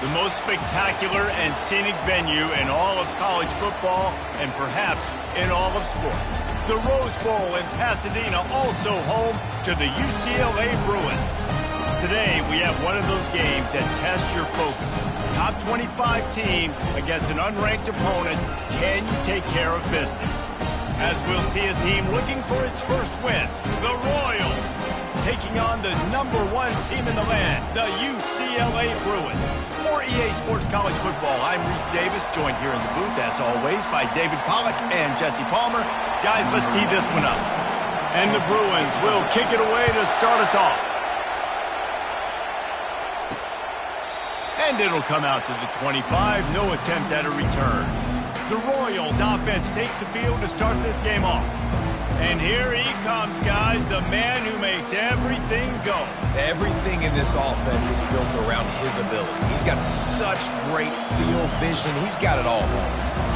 The most spectacular and scenic venue in all of college football and perhaps in all of sports. The Rose Bowl in Pasadena, also home to the UCLA Bruins. Today, we have one of those games that tests your focus. Top 25 team against an unranked opponent. Can you take care of business? As we'll see a team looking for its first win, the Royals, taking on the #1 team in the land, the UCLA Bruins. For EA Sports College Football, I'm Reese Davis, joined here in the booth, as always, by David Pollack and Jesse Palmer. Guys, let's tee this one up. And the Bruins will kick it away to start us off. And it'll come out to the 25, no attempt at a return. The Royals offense takes the field to start this game off. And here he comes, guys, the man who makes everything go. Everything in this offense is built around his ability. He's got such great field vision. He's got it all.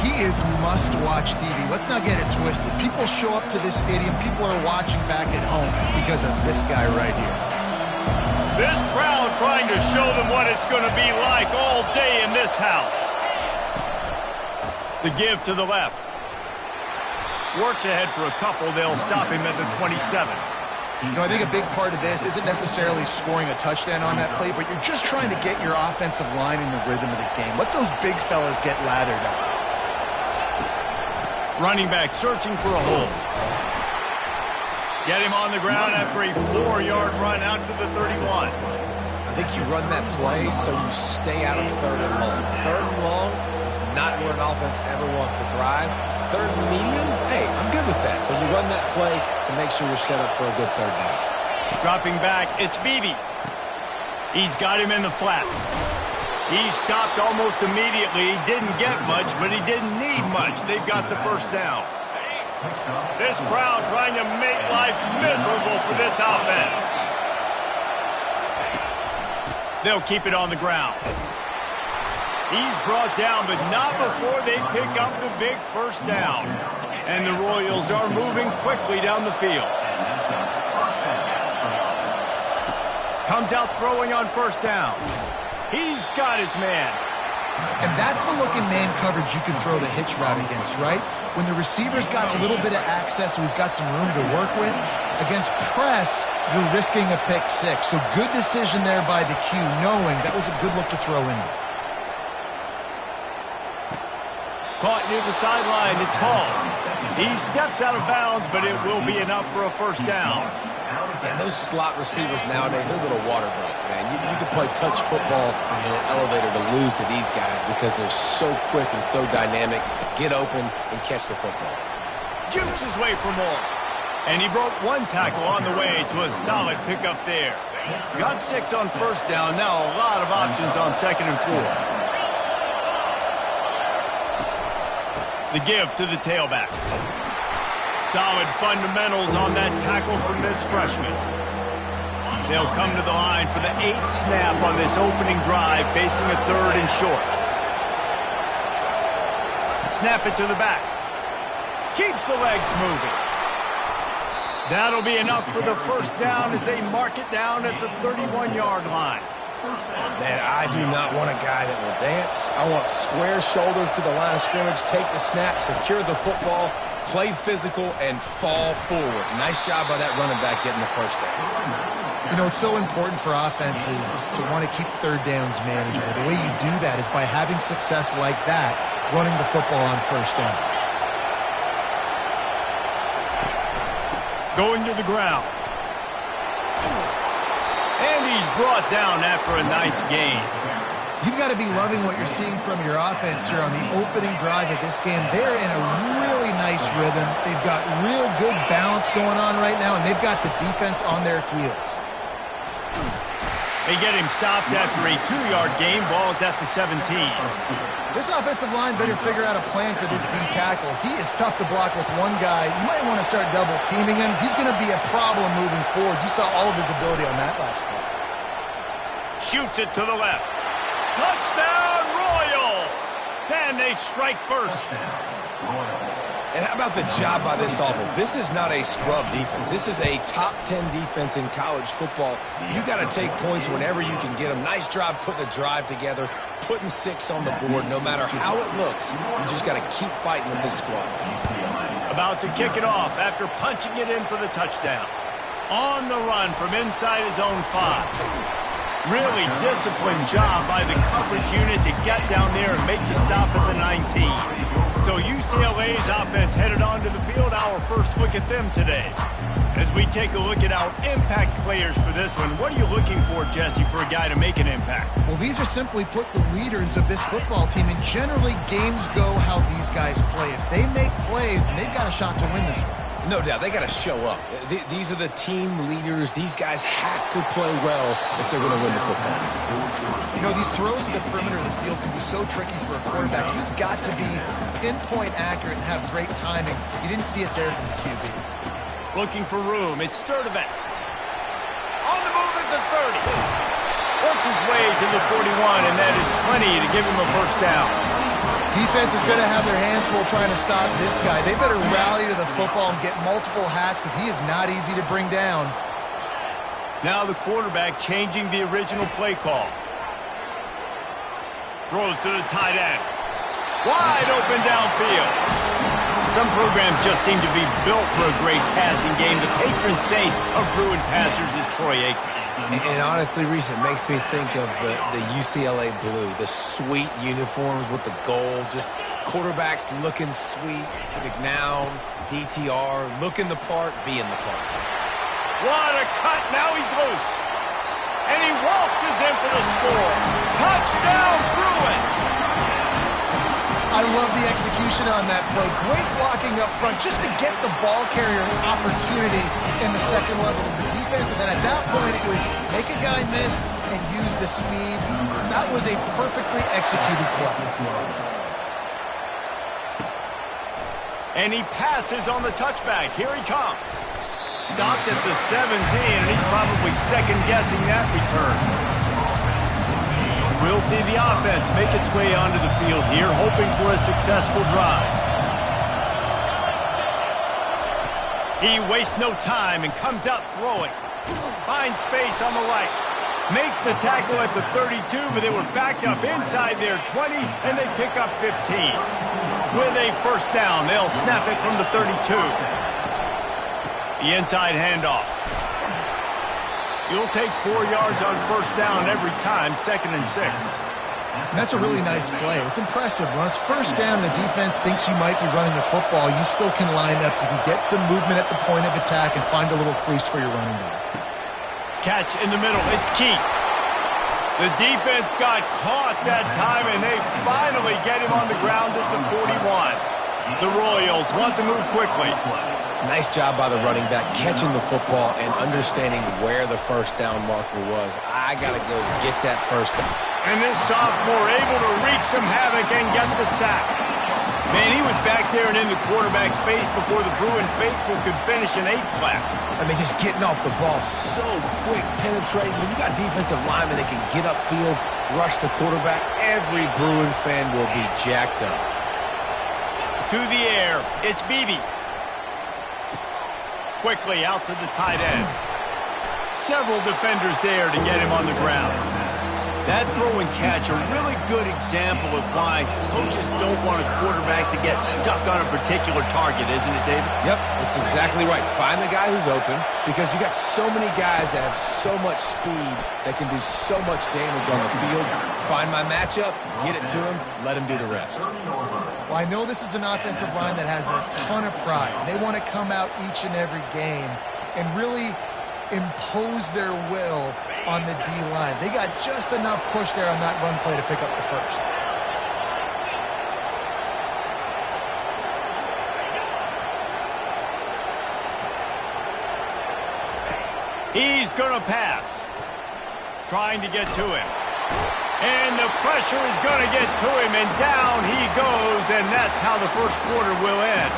He is must-watch TV. Let's not get it twisted. People show up to this stadium. People are watching back at home because of this guy right here. This crowd trying to show them what it's going to be like all day in this house. The give to the left. Works ahead for a couple. They'll stop him at the 27. You know, I think a big part of this isn't necessarily scoring a touchdown on that play, but you're just trying to get your offensive line in the rhythm of the game. Let those big fellas get lathered up. Running back searching for a hole. Get him on the ground after a 4-yard run out to the 31. I think you run that play so you stay out of 3rd and long. 3rd and long is not where an offense ever wants to thrive. 3rd and medium, hey, I'm good with that. So you run that play to make sure you're set up for a good 3rd down. Dropping back, it's Beebe. He's got him in the flat. He stopped almost immediately. He didn't get much, but he didn't need much. They've got the first down. This crowd trying to make life miserable for this offense. They'll keep it on the ground. He's brought down, but not before they pick up the big first down. And the Royals are moving quickly down the field. Comes out throwing on first down. He's got his man. And that's the look in man coverage you can throw the hitch route against, right? When the receiver's got a little bit of access, so he's got some room to work with. Against press, you're risking a pick six. So good decision there by the Q, knowing that was a good look to throw in. Caught near the sideline, it's Hall. He steps out of bounds, but it will be enough for a first down. And those slot receivers nowadays, they're little water bugs, man. You can play touch football in an elevator to lose to these guys because they're so quick and so dynamic. Get open and catch the football. Jukes his way for more. And he broke one tackle on the way to a solid pickup there. Got 6 on first down. Now a lot of options on 2nd and 4. The give to the tailback. Solid fundamentals on that tackle from this freshman. They'll come to the line for the 8th snap on this opening drive, facing a 3rd and short. Snap it to the back. Keeps the legs moving. That'll be enough for the first down as they mark it down at the 31-yard line. Man, I do not want a guy that will dance. I want square shoulders to the line of scrimmage, take the snap, secure the football, play physical, and fall forward. Nice job by that running back getting the first down. You know, it's so important for offenses to want to keep 3rd downs manageable. The way you do that is by having success like that, running the football on first down. Going to the ground. And he's brought down after a nice gain. You've got to be loving what you're seeing from your offense here on the opening drive of this game. They're in a really nice rhythm. They've got real good balance going on right now, and they've got the defense on their heels. They get him stopped after a 2-yard gain. Ball's at the 17. This offensive line better figure out a plan for this D tackle. He is tough to block with one guy. You might want to start double teaming him. He's going to be a problem moving forward. You saw all of his ability on that last play. Shoots it to the left. Touchdown, Royals! And they strike first. And how about the job by this offense? This is not a scrub defense. This is a top 10 defense in college football. You got to take points whenever you can get them. Nice job putting a drive together, putting 6 on the board. No matter how it looks, you just got to keep fighting with this squad. About to kick it off after punching it in for the touchdown. On the run from inside his own 5. Really disciplined job by the coverage unit to get down there and make the stop at the 19. So UCLA's offense headed onto the field. Our first look at them today. As we take a look at our impact players for this one, what are you looking for, Jesse, for a guy to make an impact? Well, these are simply put the leaders of this football team, and generally games go how these guys play. If they make plays, then they've got a shot to win this one. No doubt, they got to show up. These are the team leaders. These guys have to play well if they're going to win the football. You know, these throws to the perimeter of the field can be so tricky for a quarterback. You've got to be pinpoint accurate and have great timing. You didn't see it there from the QB. Looking for room. It's Sturdivant. On the move at the 30. Works his way to the 41, and that is plenty to give him a first down. Defense is going to have their hands full trying to stop this guy. They better rally to the football and get multiple hats because he is not easy to bring down. Now the quarterback changing the original play call. Throws to the tight end. Wide open downfield. Some programs just seem to be built for a great passing game. The patron saint of Bruin passers is Troy Aikman. And honestly, Reese, it makes me think of the UCLA blue, the sweet uniforms with the gold, just quarterbacks looking sweet, McNown, DTR, looking the part, being the part. What a cut, now he's loose. And he waltzes in for the score. Touchdown, Bruins! I love the execution on that play. Great blocking up front just to get the ball carrier an opportunity in the second level of the defense. And then at that point, it was make a guy miss and use the speed. That was a perfectly executed play. And he passes on the touchback. Here he comes. Stopped at the 17, and he's probably second-guessing that return. We'll see the offense make its way onto the field here, hoping for a successful drive. He wastes no time and comes out throwing. Finds space on the right. Makes the tackle at the 32, but they were backed up inside their 20, and they pick up 15. With a first down, they'll snap it from the 32. The inside handoff. You'll take 4 yards on first down every time, 2nd and 6. And that's a really nice play. It's impressive. When it's first down, the defense thinks you might be running the football. You still can line up. You can get some movement at the point of attack and find a little crease for your running back. Catch in the middle. It's Keith. The defense got caught that time, and they finally get him on the ground at the 41. The Royals want to move quickly. Nice job by the running back, catching the football and understanding where the first down marker was. I got to go get that first down. And this sophomore able to wreak some havoc and get the sack. Man, he was back there and in the quarterback's face before the Bruin faithful could finish an 8-flat. I mean, just getting off the ball so quick, penetrating. When you got defensive linemen that can get upfield, rush the quarterback, every Bruins fan will be jacked up. To the air, it's Beebe. Quickly out to the tight end. Several defenders there to get him on the ground. That throw and catch, a really good example of why coaches don't want a quarterback to get stuck on a particular target, isn't it, David? Yep, that's exactly right. Find the guy who's open because you got so many guys that have so much speed that can do so much damage on the field. Find my matchup, get it to him, let him do the rest. Well, I know this is an offensive line that has a ton of pride. They want to come out each and every game and really impose their will on the D-line. They got just enough push there on that run play to pick up the first. He's going to pass. Trying to get to him. And the pressure is going to get to him, and down he goes, and that's how the first quarter will end.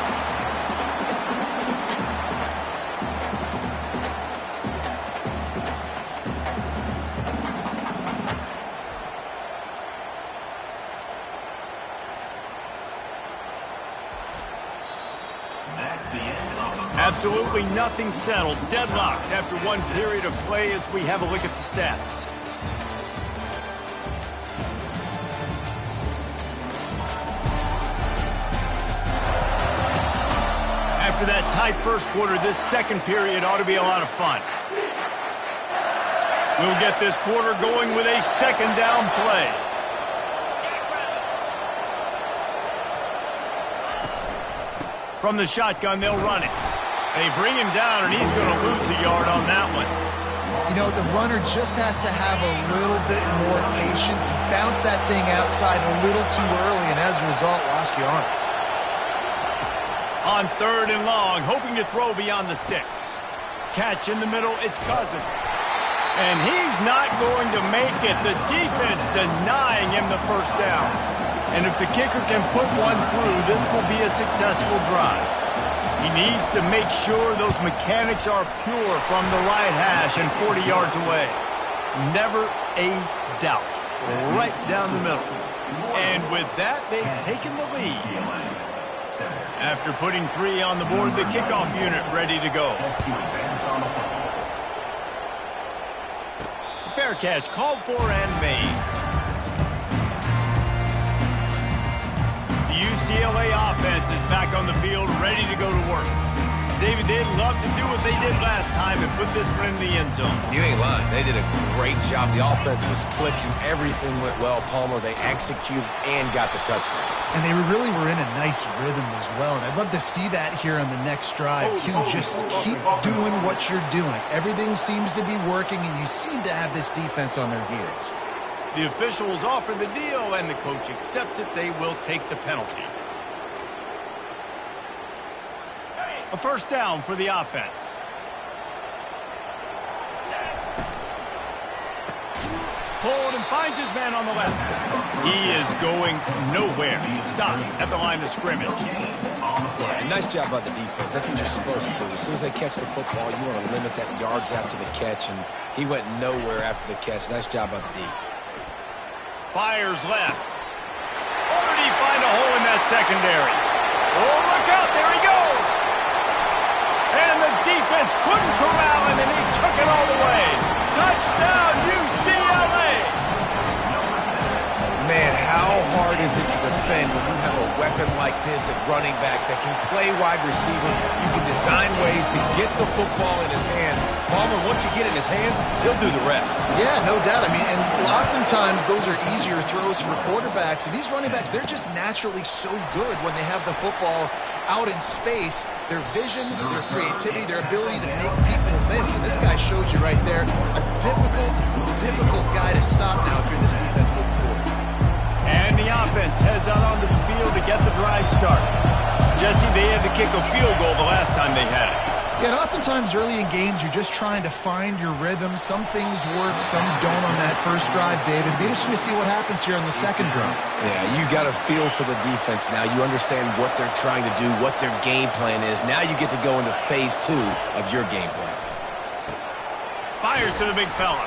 Absolutely nothing settled. Deadlocked after one period of play as we have a look at the stats. After that tight first quarter, this second period ought to be a lot of fun. We'll get this quarter going with a second down play. From the shotgun, they'll run it. They bring him down, and he's going to lose a yard on that one. You know, the runner just has to have a little bit more patience. Bounce that thing outside a little too early, and as a result, lost yards. On 3rd and long, hoping to throw beyond the sticks. Catch in the middle, it's Cousins. And he's not going to make it. The defense denying him the first down. And if the kicker can put one through, this will be a successful drive. He needs to make sure those mechanics are pure from the right hash and 40 yards away. Never a doubt. Right down the middle. And with that, they've taken the lead. After putting 3 on the board, the kickoff unit ready to go. Fair catch called for and made. The UCLA offense is back on the field, ready to go to work. David, they'd love to do what they did last time and put this one in the end zone. You ain't lying. They did a great job. The offense was clicking. Everything went well, Palmer. They executed and got the touchdown. And they really were in a nice rhythm as well. And I'd love to see that here on the next drive, too. Just keep doing what you're doing. Everything seems to be working, and you seem to have this defense on their heels. The officials offer the deal, and the coach accepts it. They will take the penalty. A first down for the offense. Pulled and finds his man on the left. He is going nowhere. Stopped at the line of scrimmage. Yeah, nice job by the defense. That's what you're supposed to do. As soon as they catch the football, you want to limit that yards after the catch, and he went nowhere after the catch. Nice job by the D. Fires left. Or did he find a hole in that secondary? Oh, look out. There he goes. And the defense couldn't corral him, and he took it all the way. Touchdown, UCLA! Man, how hard is it to defend when you have a weapon like this at running back that can play wide receiver? You can design ways to get the football in his hand. Palmer, once you get it in his hands, he'll do the rest. Yeah, no doubt. I mean, and oftentimes those are easier throws for quarterbacks. And these running backs, they're just naturally so good when they have the football out in space. Their vision, their creativity, their ability to make people miss. And this guy showed you right there a difficult guy to stop now if you're this defense moving forward. And the offense heads out onto the field to get the drive started. Jesse, they had to kick a field goal the last time they had it. Yeah, and oftentimes early in games, you're just trying to find your rhythm. Some things work, some don't on that first drive, David. It'd be interesting to see what happens here on the second drive. Yeah, you got a feel for the defense now. You understand what they're trying to do, what their game plan is. Now you get to go into phase 2 of your game plan. Fires to the big fella.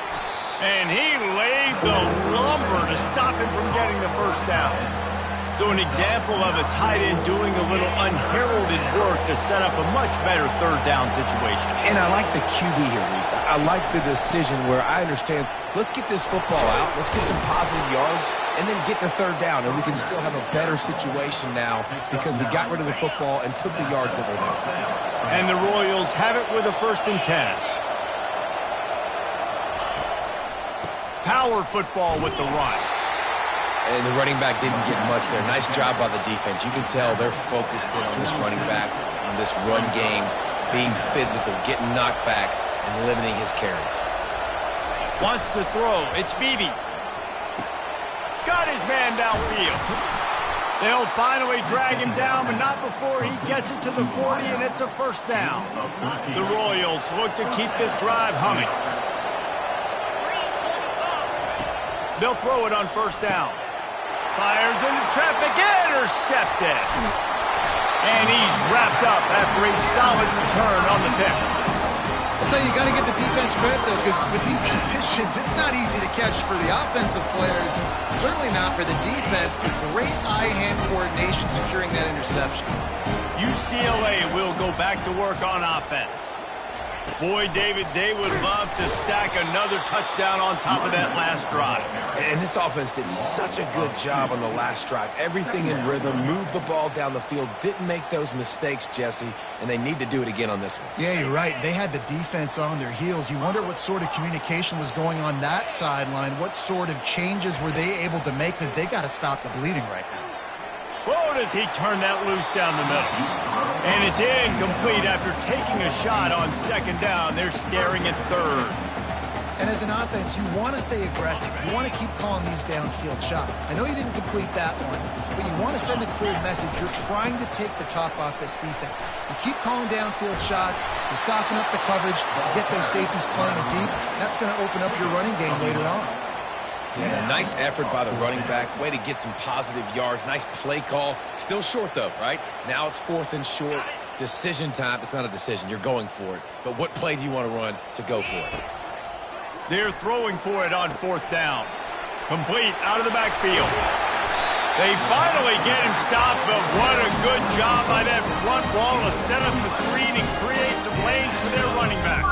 And he laid the lumber to stop him from getting the first down. So an example of a tight end doing a little unheralded work to set up a much better third down situation. And I like the QB here, Reese. I like the decision where I understand, let's get this football out, let's get some positive yards, and then get to third down, and we can still have a better situation now because we got rid of the football and took the yards that were there. And the Royals have it with a 1st and 10. Power football with the run. And the running back didn't get much there. Nice job by the defense. You can tell they're focused in on this running back, on this run game, being physical, getting knockbacks, and limiting his carries. Wants to throw. It's Beebe. Got his man downfield. They'll finally drag him down, but not before he gets it to the 40, and it's a first down. The Royals look to keep this drive humming. They'll throw it on first down. Fires into traffic, intercepted. And he's wrapped up after a solid return on the pick. I'll tell you, you got to give the defense credit, though, because with these conditions, it's not easy to catch for the offensive players. Certainly not for the defense, but great eye-hand coordination securing that interception. UCLA will go back to work on offense. Boy, David, they would love to stack another touchdown on top of that last drive. And this offense did such a good job on the last drive. Everything in rhythm, moved the ball down the field, didn't make those mistakes, Jesse, and they need to do it again on this one. Yeah, you're right. They had the defense on their heels. You wonder what sort of communication was going on that sideline. What sort of changes were they able to make, because they got to stop the bleeding right now. Oh, does he turn that loose down the middle? And it's incomplete after taking a shot on second down. They're staring at third. And as an offense, you want to stay aggressive. You want to keep calling these downfield shots. I know you didn't complete that one, but you want to send a clear message. You're trying to take the top off this defense. You keep calling downfield shots, you soften up the coverage, you get those safeties playing deep. That's going to open up your running game later on. Yeah, a nice effort by the running back. Way to get some positive yards. Nice play call. Still short, though, right? Now it's 4th and short. Decision time. It's not a decision. You're going for it. But what play do you want to run to go for it? They're throwing for it on 4th down. Complete out of the backfield. They finally get him stopped, but what a good job by that front wall to set up the screen and create some lanes for their running back.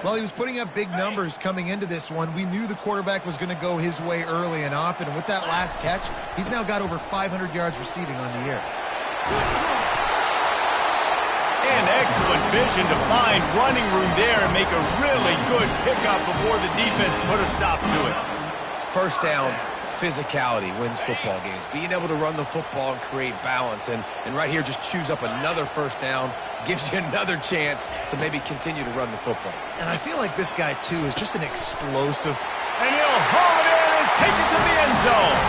Well, he was putting up big numbers coming into this one. We knew the quarterback was going to go his way early and often. And with that last catch, he's now got over 500 yards receiving on the year. And excellent vision to find running room there and make a really good pickup before the defense put a stop to it. First down, physicality wins football games. Being able to run the football and create balance. And right here, just choose up another first down. Gives you another chance to maybe continue to run the football. And I feel like this guy, too, is just an explosive. And he'll haul it in and take it to the end zone.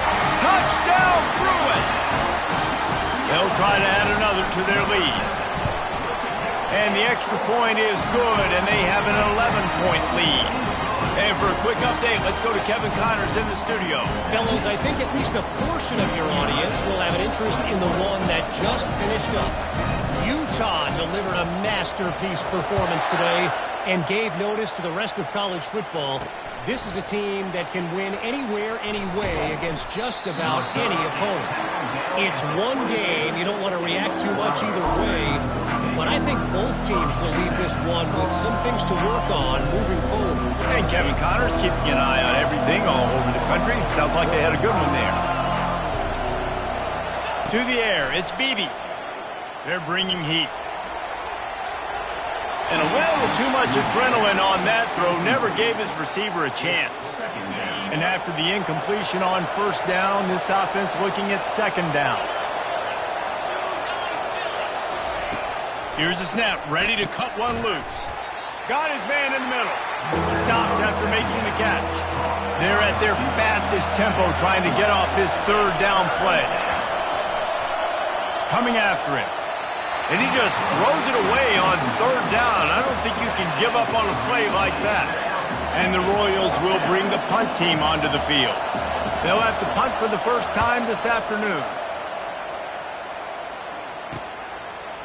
Touchdown, Bruins! They'll try to add another to their lead. And the extra point is good, and they have an 11-point lead. And for a quick update, let's go to Kevin Connors in the studio. Fellows, I think at least a portion of your audience will have an interest in the one that just finished up. Utah delivered a masterpiece performance today and gave notice to the rest of college football. This is a team that can win anywhere, anyway against just about any opponent. It's one game. You don't want to react too much either way. But I think both teams will leave this one with some things to work on moving forward. And Kevin Connors keeping an eye on everything all over the country. Sounds like they had a good one there. To the air, it's Beebe. They're bringing heat. And a little too much adrenaline on that throw never gave his receiver a chance. And after the incompletion on first down, this offense looking at second down. Here's the snap, ready to cut one loose. Got his man in the middle. Stopped after making the catch. They're at their fastest tempo trying to get off this third down play. Coming after him. And he just throws it away on third down. I don't think you can give up on a play like that. And the Royals will bring the punt team onto the field. They'll have to punt for the first time this afternoon.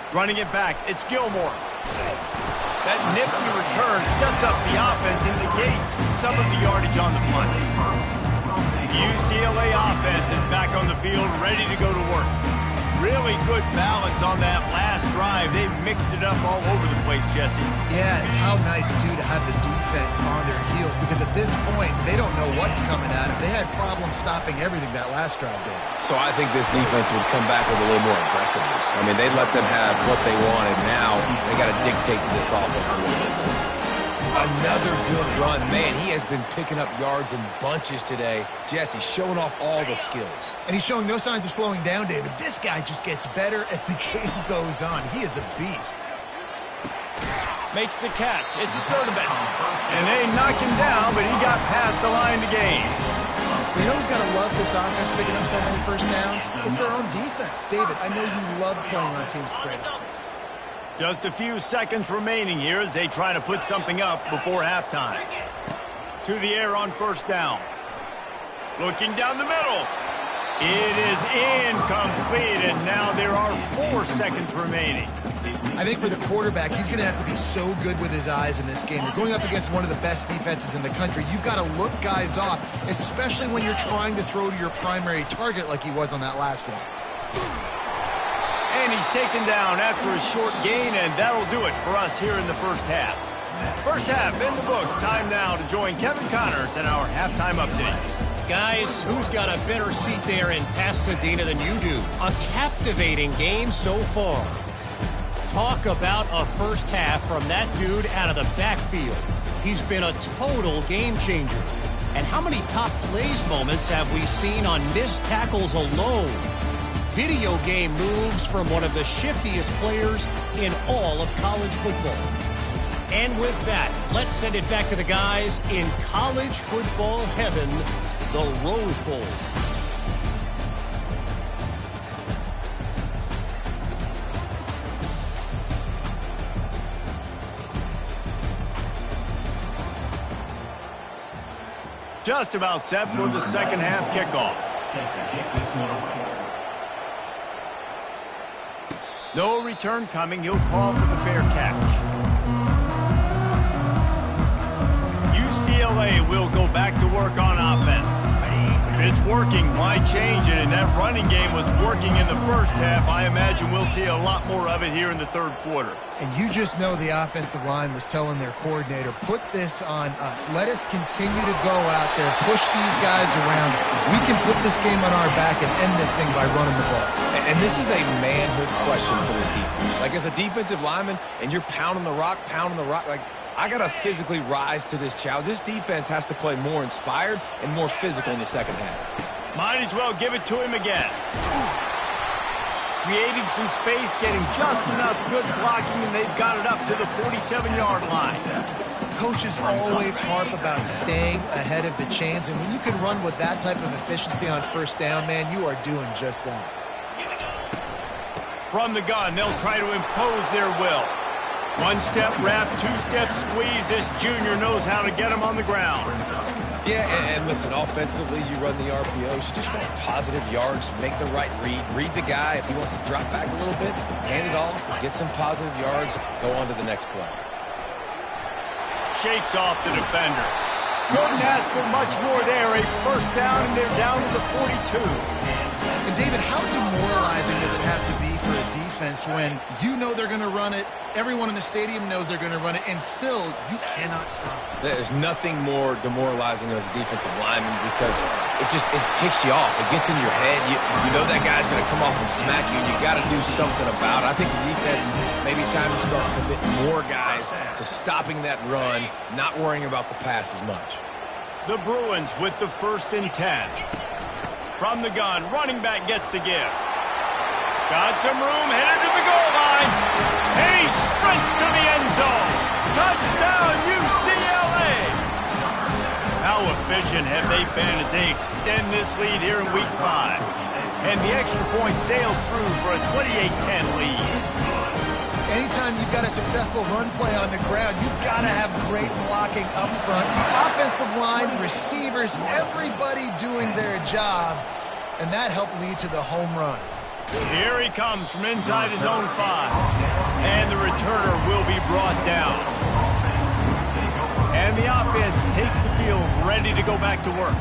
Running it back, it's Gilmore. That nifty return sets up the offense and negates some of the yardage on the punt. The UCLA offense is back on the field, ready to go to work. Really good balance on that last drive. They mixed it up all over the place, Jesse. Yeah, and how nice, too, to have the defense on their heels, because at this point, they don't know what's coming at them. They had problems stopping everything that last drive did. So I think this defense would come back with a little more aggressiveness. I mean, they let them have what they wanted. Now they got to dictate to this offense a little bit more. Another good run. Man, he has been picking up yards in bunches today. Jesse showing off all the skills. And he's showing no signs of slowing down, David. This guy just gets better as the game goes on. He is a beast. Makes the catch. It's Sturdivant. And they knock him down, but he got past the line to gain. You know who's got to love this offense picking up so many first downs? It's their own defense. David, I know you love playing on teams with great offenses. Just a few seconds remaining here as they try to put something up before halftime. To the air on first down. Looking down the middle. It is incomplete, and now there are 4 seconds remaining. I think for the quarterback, he's going to have to be so good with his eyes in this game. You're going up against one of the best defenses in the country. You've got to look guys off, especially when you're trying to throw to your primary target like he was on that last one. And he's taken down after a short gain, and that'll do it for us here in the first half. First half in the books. Time now to join Kevin Connors in our halftime update. Guys, who's got a better seat there in Pasadena than you do? A captivating game so far. Talk about a first half from that dude out of the backfield. He's been a total game changer. And how many top plays moments have we seen on missed tackles alone? Video game moves from one of the shiftiest players in all of college football. And with that, let's send it back to the guys in college football heaven, the Rose Bowl. Just about set for the second half kickoff. No return coming. He'll call for the fair catch. UCLA will go back to work on offense. If it's working, why change it? And that running game was working in the first half. I imagine we'll see a lot more of it here in the third quarter. And you just know the offensive line was telling their coordinator, put this on us. Let us continue to go out there, push these guys around. We can put this game on our back and end this thing by running the ball. And this is a manhood question for this defense. Like, as a defensive lineman, and you're pounding the rock, like, I got to physically rise to this challenge. This defense has to play more inspired and more physical in the second half. Might as well give it to him again. Creating some space, getting just enough good blocking, and they've got it up to the 47-yard line. Coaches always harp about staying ahead of the chains, and when you can run with that type of efficiency on first down, man, you are doing just that. From the gun, they'll try to impose their will. One-step wrap, two-step squeeze. This junior knows how to get him on the ground. Yeah, and listen, offensively, you run the RPOs. You just want positive yards, make the right read the guy. If he wants to drop back a little bit, hand it off, get some positive yards, go on to the next play. Shakes off the defender. Couldn't ask for much more there. A first down, and they're down to the 42. And, David, how demoralizing does it have to be for a defense when you know they're going to run it, everyone in the stadium knows they're going to run it, and still you cannot stop it? There's nothing more demoralizing as a defensive lineman because it ticks you off. It gets in your head. You know that guy's going to come off and smack you, and you got to do something about it. I think the defense, maybe time to start committing more guys to stopping that run, not worrying about the pass as much. The Bruins with the 1st and 10. From the gun, running back gets to give. Got some room, headed to the goal line. And he sprints to the end zone. Touchdown, UCLA! How efficient have they been as they extend this lead here in Week 5? And the extra point sails through for a 28-10 lead. Anytime you've got a successful run play on the ground, you've got to have great blocking up front. The offensive line, receivers, everybody doing their job, and that helped lead to the home run. Here he comes from inside his own 5, and the returner will be brought down. And the offense takes the field, ready to go back to work.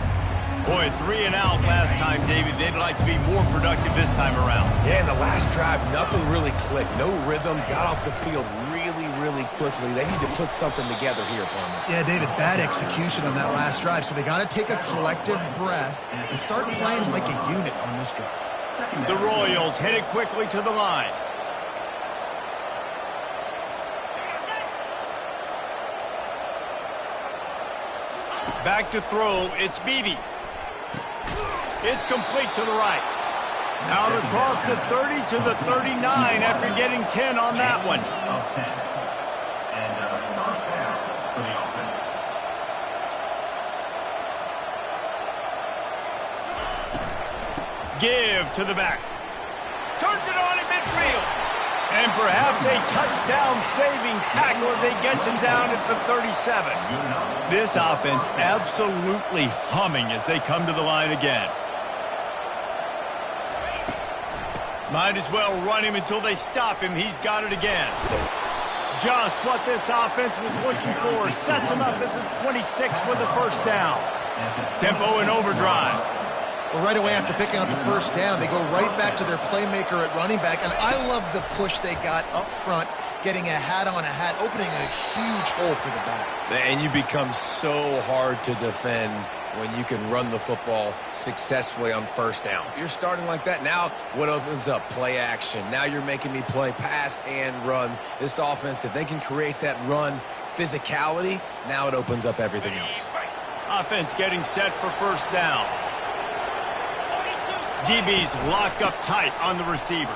Boy, 3 and out last time, David. They'd like to be more productive this time around. Yeah, in the last drive, nothing really clicked. No rhythm, got off the field really quickly. They need to put something together here, Palmer. Yeah, David, bad execution on that last drive, so they got to take a collective breath and start playing like a unit on this drive. The Royals headed quickly to the line. Back to throw, it's Beebe. It's complete to the right. Out across the 30 to the 39 after getting 10 on that one. Give to the back. Turns it on in midfield. And perhaps a touchdown-saving tackle as he gets him down at the 37. This offense absolutely humming as they come to the line again. Might as well run him until they stop him. He's got it again. Just what this offense was looking for. Sets him up at the 26 with the first down. Tempo in overdrive. Well, right away after picking up the first down, they go right back to their playmaker at running back. And I love the push they got up front, getting a hat on a hat, opening a huge hole for the back. And you become so hard to defend when you can run the football successfully on first down. You're starting like that. Now what opens up? Play action. Now you're making me play pass and run. This offense, if they can create that run physicality, now it opens up everything else. Offense getting set for first down. DB's locked up tight on the receivers.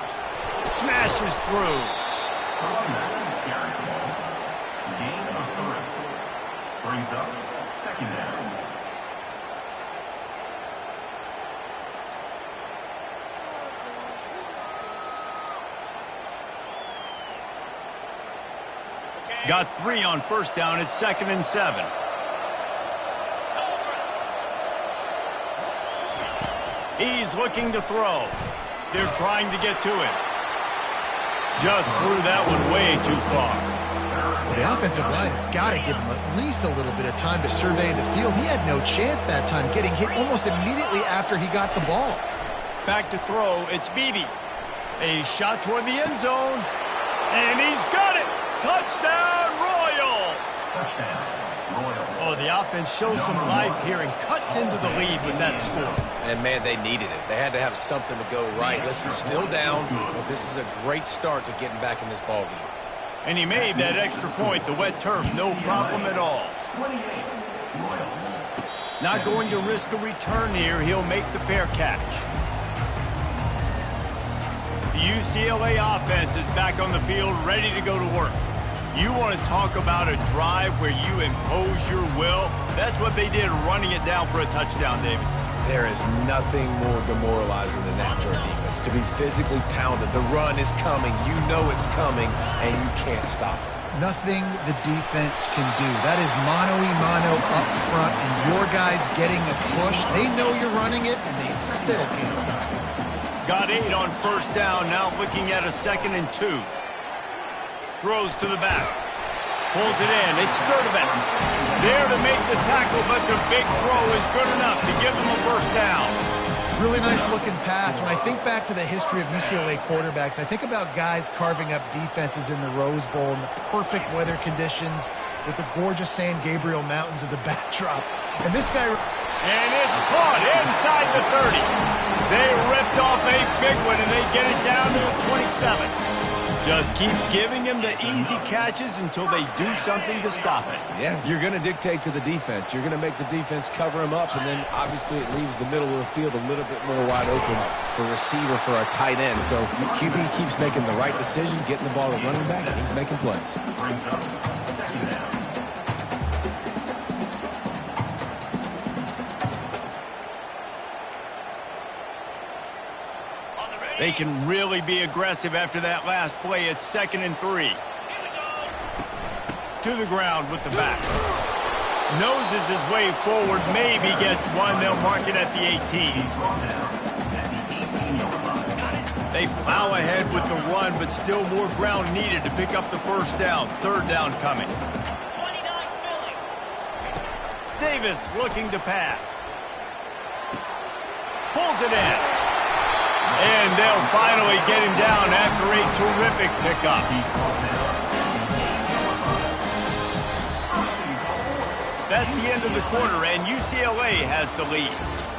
Smashes through. Gain of 3. Brings up second down. Got 3 on first down. It's 2nd and 7. He's looking to throw. They're trying to get to him. Just threw that one way too far. The offensive line has got to give him at least a little bit of time to survey the field. He had no chance that time, getting hit almost immediately after he got the ball. Back to throw. It's Beebe. A shot toward the end zone. And he's got it. Touchdown, Royals. Touchdown, Royals. Oh, the offense shows some life here and cuts into the lead with that score. And, man, they needed it. They had to have something to go right. Listen, still down, but this is a great start to getting back in this ballgame. And he made that extra point, the wet turf, no problem at all. 28, Royals. Not going to risk a return here. He'll make the fair catch. The UCLA offense is back on the field, ready to go to work. You want to talk about a drive where you impose your will? That's what they did, running it down for a touchdown, David. There is nothing more demoralizing than that for a defense. To be physically pounded. The run is coming. You know it's coming, and you can't stop it. Nothing the defense can do. That is mano-a-mano up front, and your guys getting a push. They know you're running it, and they still can't stop it. Got 8 on first down, now looking at a 2nd and 2. Throws to the back. Pulls it in. It's Sturdivant. There to make the tackle, but the big throw is good enough to give them a first down. Really nice looking pass. When I think back to the history of UCLA quarterbacks, I think about guys carving up defenses in the Rose Bowl in the perfect weather conditions with the gorgeous San Gabriel Mountains as a backdrop. And this guy... And it's caught inside the 30. They ripped off a big one, and they get it down to the 27. Just keep giving him the easy catches until they do something to stop it. Yeah, you're going to dictate to the defense. You're going to make the defense cover him up, and then obviously it leaves the middle of the field a little bit more wide open for receiver for a tight end. So QB keeps making the right decision, getting the ball to running back, and he's making plays. Brings up second down. They can really be aggressive after that last play. It's 2nd and 3. To the ground with the back. Noses his way forward, maybe gets one. They'll mark it at the 18. They plow ahead with the run, but still more ground needed to pick up the first down. 3rd down coming. Davis looking to pass. Pulls it in. And they'll finally get him down after a terrific pickup. That's the end of the quarter, and UCLA has the lead.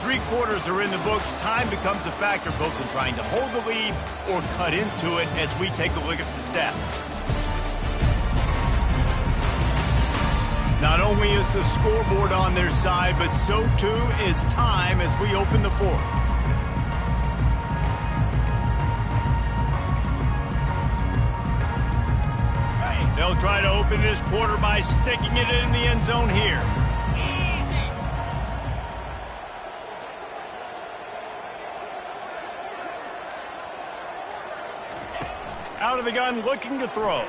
3 quarters are in the books. Time becomes a factor, both in trying to hold the lead or cut into it as we take a look at the stats. Not only is the scoreboard on their side, but so too is time as we open the 4th. They'll try to open this quarter by sticking it in the end zone here. Easy. Out of the gun, looking to throw.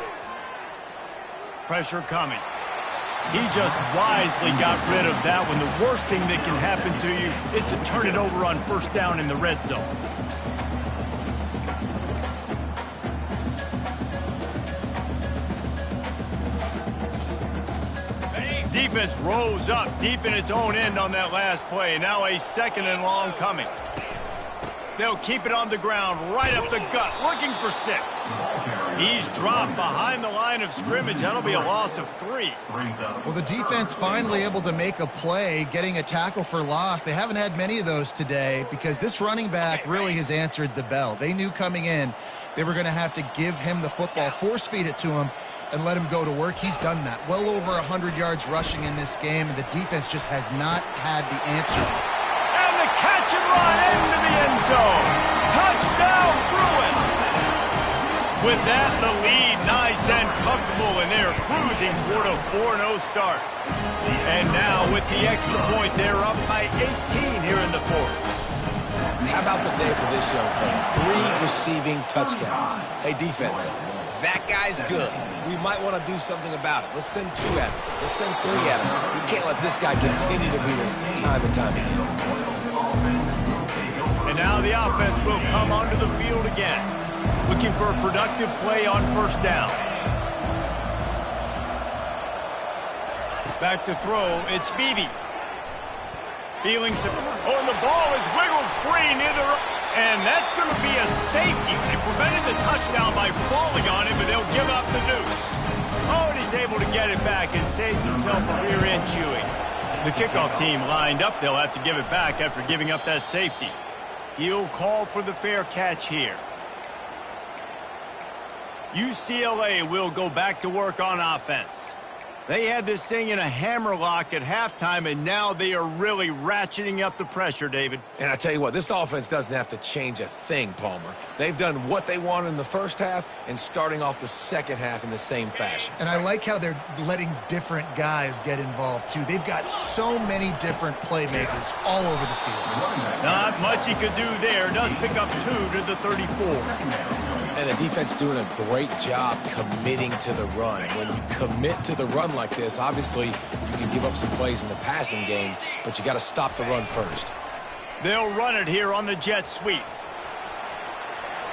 Pressure coming. He just wisely got rid of that one. The worst thing that can happen to you is to turn it over on first down in the red zone. defense rose up deep in its own end on that last play. Now a 2nd and long coming. They'll keep it on the ground, right up the gut, looking for 6. He's dropped behind the line of scrimmage. That'll be a loss of 3. Well, the defense finally able to make a play, getting a tackle for loss. They haven't had many of those today because this running back really has answered the bell. They knew coming in they were going to have to give him the football, force feed it to him, and let him go to work. He's done that. Well over 100 yards rushing in this game, and the defense just has not had the answer. And the catch and run into the end zone. Touchdown, Bruins. With that, the lead nice and comfortable, and they're cruising toward a 4-0 start. And now with the extra point, they're up by 18 here in the 4th. How about the day for this young fella? 3 receiving touchdowns. Hey, defense, that guy's good. We might want to do something about it. Let's send 2 at him. Let's send 3 at him. We can't let this guy continue to beat us time and time again. And now the offense will come onto the field again, looking for a productive play on 1st down. Back to throw, it's Beebe. Feeling some... Oh, and the ball is wiggled free near the... And that's going to be a safety. They prevented the touchdown by falling on him, but they'll give up the deuce. Oh, and he's able to get it back and saves himself a rear end chewing. The kickoff team lined up. They'll have to give it back after giving up that safety. He'll call for the fair catch here. UCLA will go back to work on offense. They had this thing in a hammerlock at halftime, and now they are really ratcheting up the pressure, David. And I tell you what, this offense doesn't have to change a thing, Palmer. They've done what they wanted in the 1st half and starting off the 2nd half in the same fashion. And I like how they're letting different guys get involved, too. They've got so many different playmakers all over the field. Not much he could do there. Does pick up 2 to the 34. And the defense doing a great job committing to the run. When you commit to the run like this, obviously you can give up some plays in the passing game, but you got to stop the run first. They'll run it here on the jet sweep.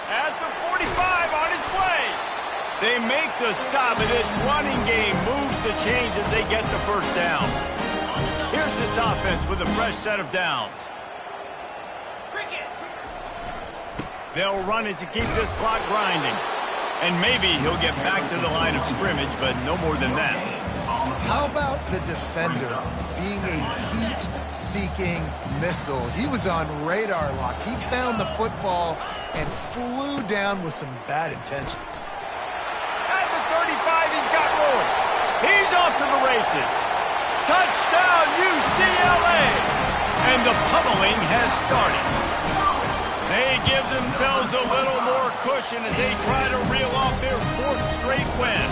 At the 45 on its way. They make the stop, and this running game moves the chains as they get the 1st down. Here's this offense with a fresh set of downs. They'll run it to keep this clock grinding. And maybe he'll get back to the line of scrimmage, but no more than that. How about the defender being a heat-seeking missile? He was on radar lock. He found the football and flew down with some bad intentions. At the 35, he's got room. He's off to the races. Touchdown, UCLA! And the pummeling has started. They give themselves a little more cushion as they try to reel off their 4th straight win.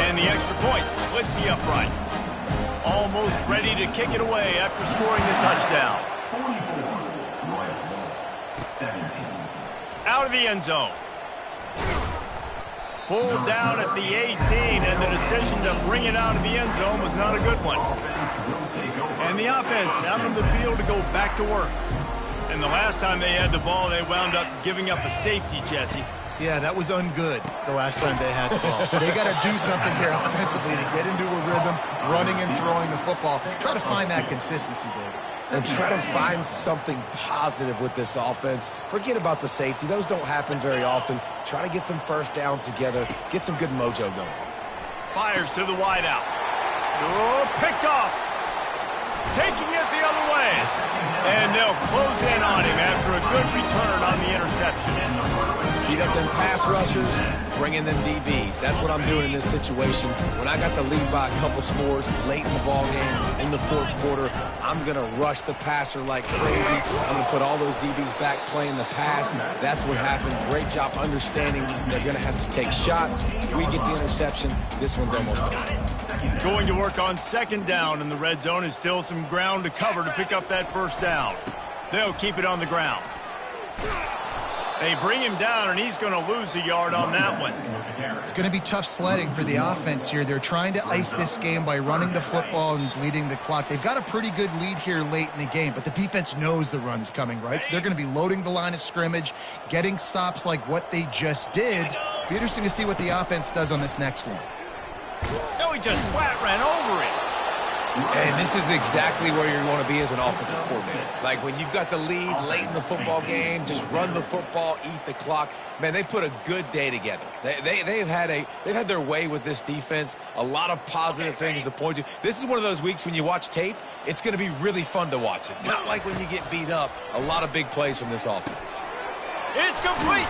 And the extra point splits the uprights. Almost ready to kick it away after scoring the touchdown. 44, Royals, 17. Out of the end zone. Pulled down at the 18, and the decision to bring it out of the end zone was not a good one. And the offense out on the field to go back to work. And the last time they had the ball, they wound up giving up a safety, Jesse. Yeah, that was ungood the last time they had the ball. So they got to do something here offensively to get into a rhythm, running and throwing the football. Try to find that consistency, David. And try to find something positive with this offense. Forget about the safety. Those don't happen very often. Try to get some 1st downs together. Get some good mojo going. Fires to the wideout. Oh, picked off. Taking it the other way. And they'll close in on him after a good return on the interception. Beat up them pass rushers, bring in them DBs. That's what I'm doing in this situation. When I got the lead by a couple scores late in the ball game, in the 4th quarter, I'm going to rush the passer like crazy. I'm going to put all those DBs back playing the pass. That's what happened. Great job understanding they're going to have to take shots. We get the interception. This one's almost done. Going to work on 2nd down in the red zone is still some ground to cover to pick up that 1st down. They'll keep it on the ground. They bring him down, and he's going to lose a yard on that one. It's going to be tough sledding for the offense here. They're trying to ice this game by running the football and bleeding the clock. They've got a pretty good lead here late in the game, but the defense knows the run's coming, right? So they're going to be loading the line of scrimmage, getting stops like what they just did. Be interesting to see what the offense does on this next one. No, he just flat ran over it. And this is exactly where you're going to be as an offensive coordinator. Like when you've got the lead late in the football game, just run the football, eat the clock. Man, they put a good day together. They've had their way with this defense. A lot of positive things to point to. This is one of those weeks when you watch tape, it's going to be really fun to watch it. Not like when you get beat up. A lot of big plays from this offense. It's complete.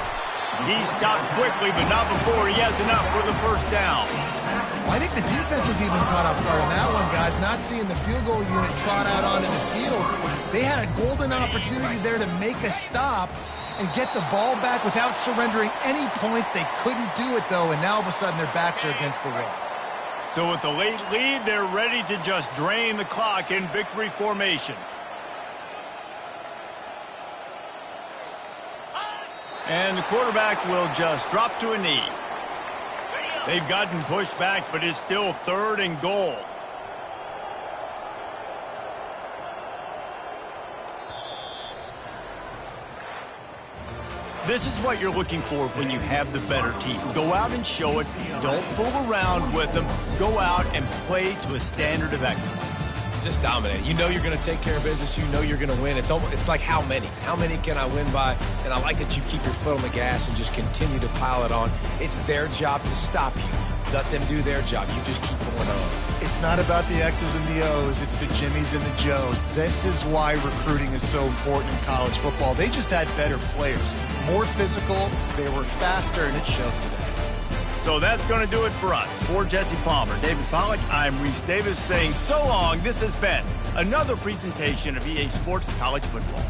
He stopped quickly, but not before he has enough for the first down. Well, I think the defense was even caught off guard on that one, guys. Not seeing the field goal unit trot out onto the field. They had a golden opportunity there to make a stop and get the ball back without surrendering any points. They couldn't do it, though, and now all of a sudden their backs are against the wall. So with the late lead, they're ready to just drain the clock in victory formation. And the quarterback will just drop to a knee. They've gotten pushed back, but it's still 3rd and goal. This is what you're looking for when you have the better team. Go out and show it. Don't fool around with them. Go out and play to a standard of excellence. Just dominate. You know you're going to take care of business. You know you're going to win. It's like how many? How many can I win by? And I like that you keep your foot on the gas and just continue to pile it on. It's their job to stop you. Let them do their job. You just keep going on. It's not about the X's and the O's. It's the Jimmies and the Joes. This is why recruiting is so important in college football. They just had better players. More physical. They were faster, and it showed today. So that's going to do it for us. For Jesse Palmer, David Pollack, I'm Reese Davis saying so long. This has been another presentation of EA Sports College Football.